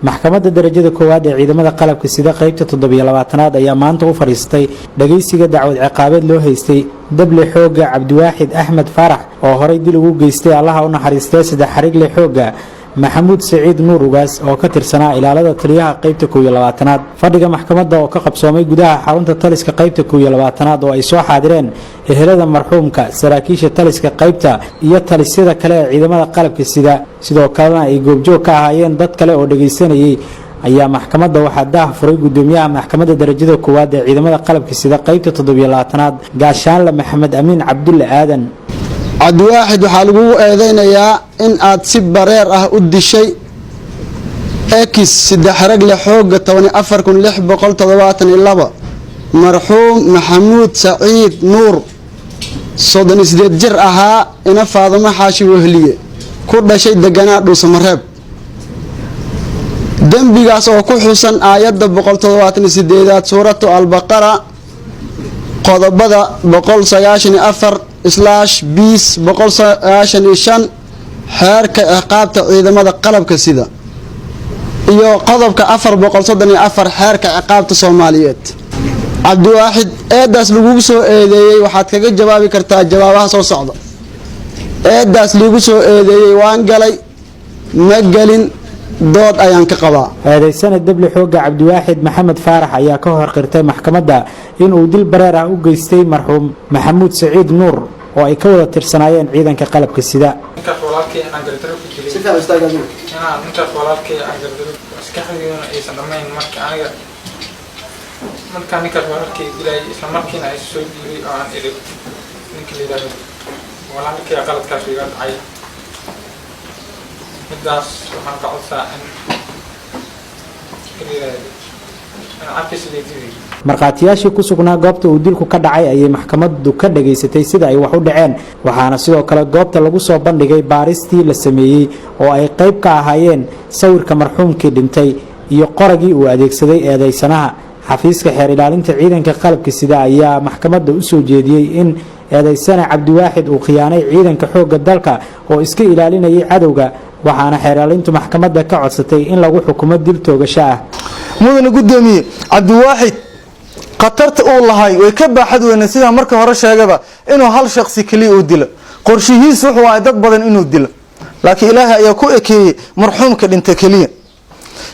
maxkamadda darajada koowaad ee ciidamada qalabka sida qaybta 27aad ayaa maanta u fariistay dhageysiga dacwad ciqaabeed loo haystay dable xooga Cabdiwaaxid Axmed Faarax oo horay dil ugu geystay Allaha u naxariistay saddex xarigle xooga Maxamuud Saciid Nuur Ugaas oo ka tirsanaa ilaalada taliyaha qaybta 22aad fadhiga maxkamadda oo ka qabsoomay gudaha xarunta taliska qaybta 22aad oo ay soo xaadireen ehelada marxuumka saraakiisha taliska qaybta iyo talisyada kale ee ciidamada qalabka sida sidoo kalena ay goobjoog ka ahaayeen dad kale oo dhageysanayay ayaa maxkamadda waxaa daah furay gudoomiyaha maxkamadda darajada koowaad ee ciidamada qalabka sida qaybta 27aad gaashaanle Maxamed Amiin Cabdulle Aadan Cabdiwaaxid waxaa lagu eedeynayaa in aad si bareer ah u dishay X saddex xaragle xooga 14672 marxuum Maxamuud Saciid Nuur 38 jir ahaa ina Faadimo Xaashi Wehliye ku dhashay deganaa Dhuusamareeb dambigaas oo ku xusan aayadda 178aad suuratu al-Baqara qodobada 194/bis 195 xeerka ciqaabta ciidamada qalabka sida iyo qodobka 434 xeerka ciqaabta Soomaaliyeed Cabdiwaaxid eedaas lagu soo eedeeyay waxaad kaga jawaabi kartaa jawaabaha soo socda eedaas lagu soo eedeeyay waan galay ma galin dood ayaan ka qabaa eedeysana dable xooga Cabdiwaaxid Maxamed Faarax ayaa ka hor qirtay maxkamadda in uu dil bareer ah u geystay marxuum Maxamuud Saciid Nuur oo ay ka wada tirsanaayeen ciidanka qalabka sida marqaatiyaashii ku sugnaa goobta uu dilku ka dhacay ayay maxkamaddu ka dhageysatay sida ay wax u dhaceen waxaana sidoo kale goobta lagu soo bandhigay baaristii la sameeyay oo ay qayb ka ahaayeen sawirka marxuumkii dhintay iyo qoragii uu adeegsaday eedeysanaha xafiiska xeer ilaalinta ciidanka qalabka sida ayaa maxkamadda u soo jeediyay in eedeysana Cabdiwaaxid uu khiyaanay ciidanka xoogga dalka oo iska ilaalinayay cadowga waxaana xeer ilaalintu maxkamadda ka codsatay in lagu xukumo dil toogasho ah mudane gudoomiye Cabdiwaaxid qatarta uu lahay way ka baaxad weyn sida marka hore sheegaba inuu hal shakhsi kaliya u dilo qorshihiisu wuxuu ahaa dad badan inuu dilo laakiin Ilaahay ayaa ku ekeeyay marxuumka dhintay kaliya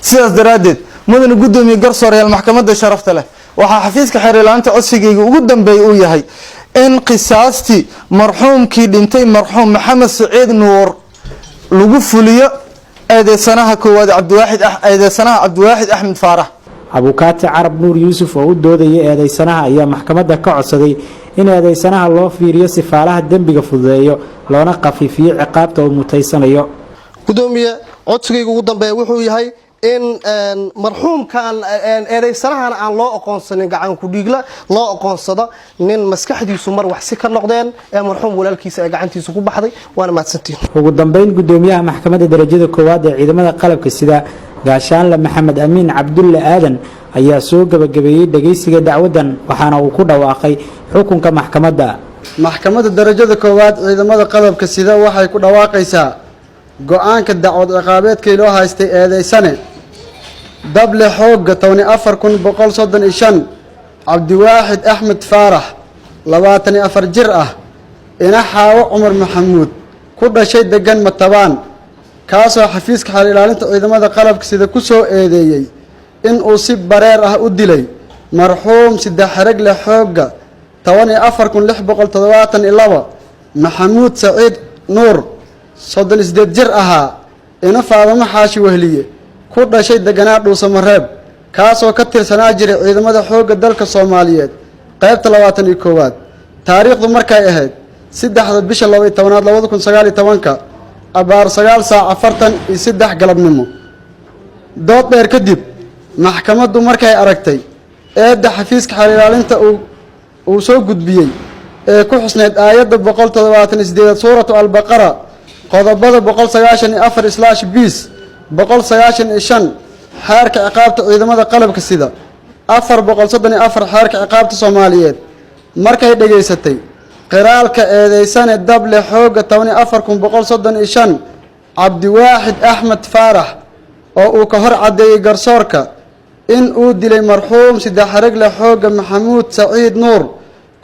sidaas daraadeed mudane gudoomiye garsooreyaal maxkamadda sharafta leh waxa xafiiska xeer ilaalinta codsigayga ugu dambeeyay uu yahay in qisaasti marxuumkii dhintay marxuum Maxamed Saciid Nuur lagu fuliyo eedeysanaha koowaad Cabdiwaaxid Axmed Faarax abukaati Carab Nuur Yuusuf oo u doodayay eedeysanaha ayaa maxkamadda ka codsaday in eedeysanaha loo fiiriyo sifaalaha dambiga fududeeyo loona qafiifiyo ciqaabta uu mutaysanayo gudoomiye codsigayga ugu dambeeya wuxuu yahay in marxuumkan eedeysanahan aan loo aqoonsanin gacan ku dhiigla loo aqoonsado nin maskaxdiisu mar wax si ka noqdeen ee marxuum walaalkiisa ay gacantiisa ku baxday waana mahadsantiin ugu dambeyn gudoomiyaha maxkamadda darajada koowaad ee ciidamada qalabka sida gaashaanle Maxamed Amiin Cabdulle Aadan ayaa soo gabagabeeyay dhageysiga dacwadan waxaana uu ku dhawaaqay xukunka maxkamadda darajada koowaad ciidamada qalabka sida waxay ku dhawaaqaysaa go'aanka dacwad ciqaabeedkii loo haystay eedeysane dable xooga 14135 Cabdiwaaxid Axmed Faarax 24 jir ah ina Xaawo Cumar Maxamuud ku dhashay degan Matabaan kaasoo xafiiska xeer ilaalinta ciidamada qalabka sida ku soo eedeeyay in uu si bareer ah u dilay marxuum saddex xaragle xooga 14672 Maxamuud Saciid Nuur 38 jir ahaa ina Faadimo Xaashi Wehliye ku dhashay deganaa Dhuusamareeb kaasoo ka tirsanaa jiray ciidamada xoogga dalka Soomaaliyeed qaybta 21aad taariikhdu markay ahayd 3 bisha 12aad 2019 abaar 9:43 galabnimo dood dheer kadib maxkamaddu markay aragtay eedda xafiiska xeer ilaalinta uu soo gudbiyay ee ku xusneed aayadda 178 suuratu al-Baqara qodobada 194/bis 195 xeerka ciqaabta ciidamada qalabka sida 434 xeerka ciqaabta Soomaaliyeed markay dhageysatay qiraalka eedeysane dable xooga 14135 Cabdiwaaxid Axmed Faarax oo uu ka hor caddeeyey garsoorka in uu dilay marxuum saddex ragle xoogga maxamuud saciid nuur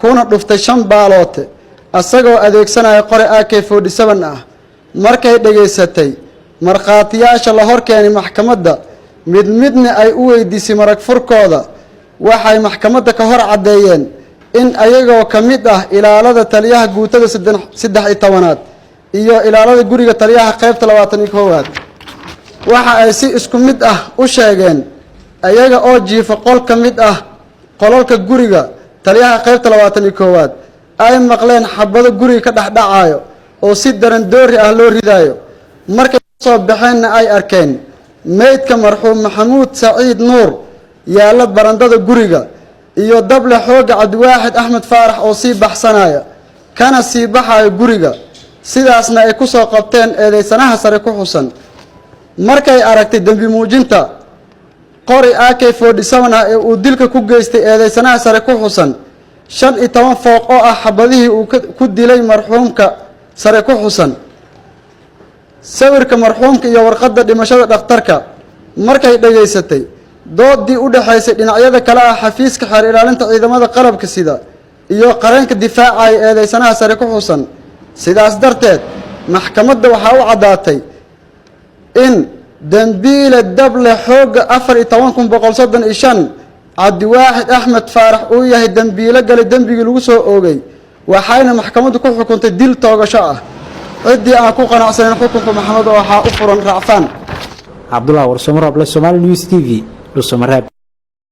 kuna dhuftay 5 baaloote asagoo adeegsanaya qore AK47 ah markay dhageysatay markhaatiyaasha la hor keenay maxkamadda midna ay u weydiisay marag furkooda waxay maxkamadda ka hor caddeeyeen in ayagoo ka mid ah ilaalada taliyaha guutada 13aad iyo ilaalada guriga taliyaha qaybta 21aad waxa ay si isku mid ah u sheegeen ayaga oo jiifa qol ka mid ah qolalka guriga taliyaha qaybta 21aad ay maqleen xabado guriga ka dhaxdhacayo oo si daran doori ah loo ridaayo markay soo baxeenna ay arkeen meydka marxuum maxamuud saciid nuur yaala barandada guriga iyo dable xoogga cabdiwaaxid axmed faarax oo sii baxsanaya kana sii baxayo guriga sidaasna ay ku soo qabteen eedeysanaha sare ku xusan markay aragtay dambi muujinta qori AK47 ah ee uu dilka ku geystay eedeysanaha sare ku xusan 15 fooq oo ah xabadihii uu ku dilay marxuumka sare ku xusan sawirka marxuumka iyo warqadda dhimashada dhakhtarka markay dhageysatay doodii u dhaxaysay dhinacyada kale ah xafiiska xeer ilaalinta ciidamada qalabka sida iyo qareenka difaacay eedeysanaha sare ku xusan sidaas darteed maxkamadda waxaa u caddaatay in dambiile dable xoogga 14135 cabdiwaaxid axmed faarax uu yahay dambiile galay dembigii lagu soo oogay waxayna maxkamaddu ku xukuntay dil toogasho ah ciddii aan ku qanacsaneyn xukunka maxamed waxaa u furan racfaan cabdullaah warsamo roble Somali News TV dhuusamareeb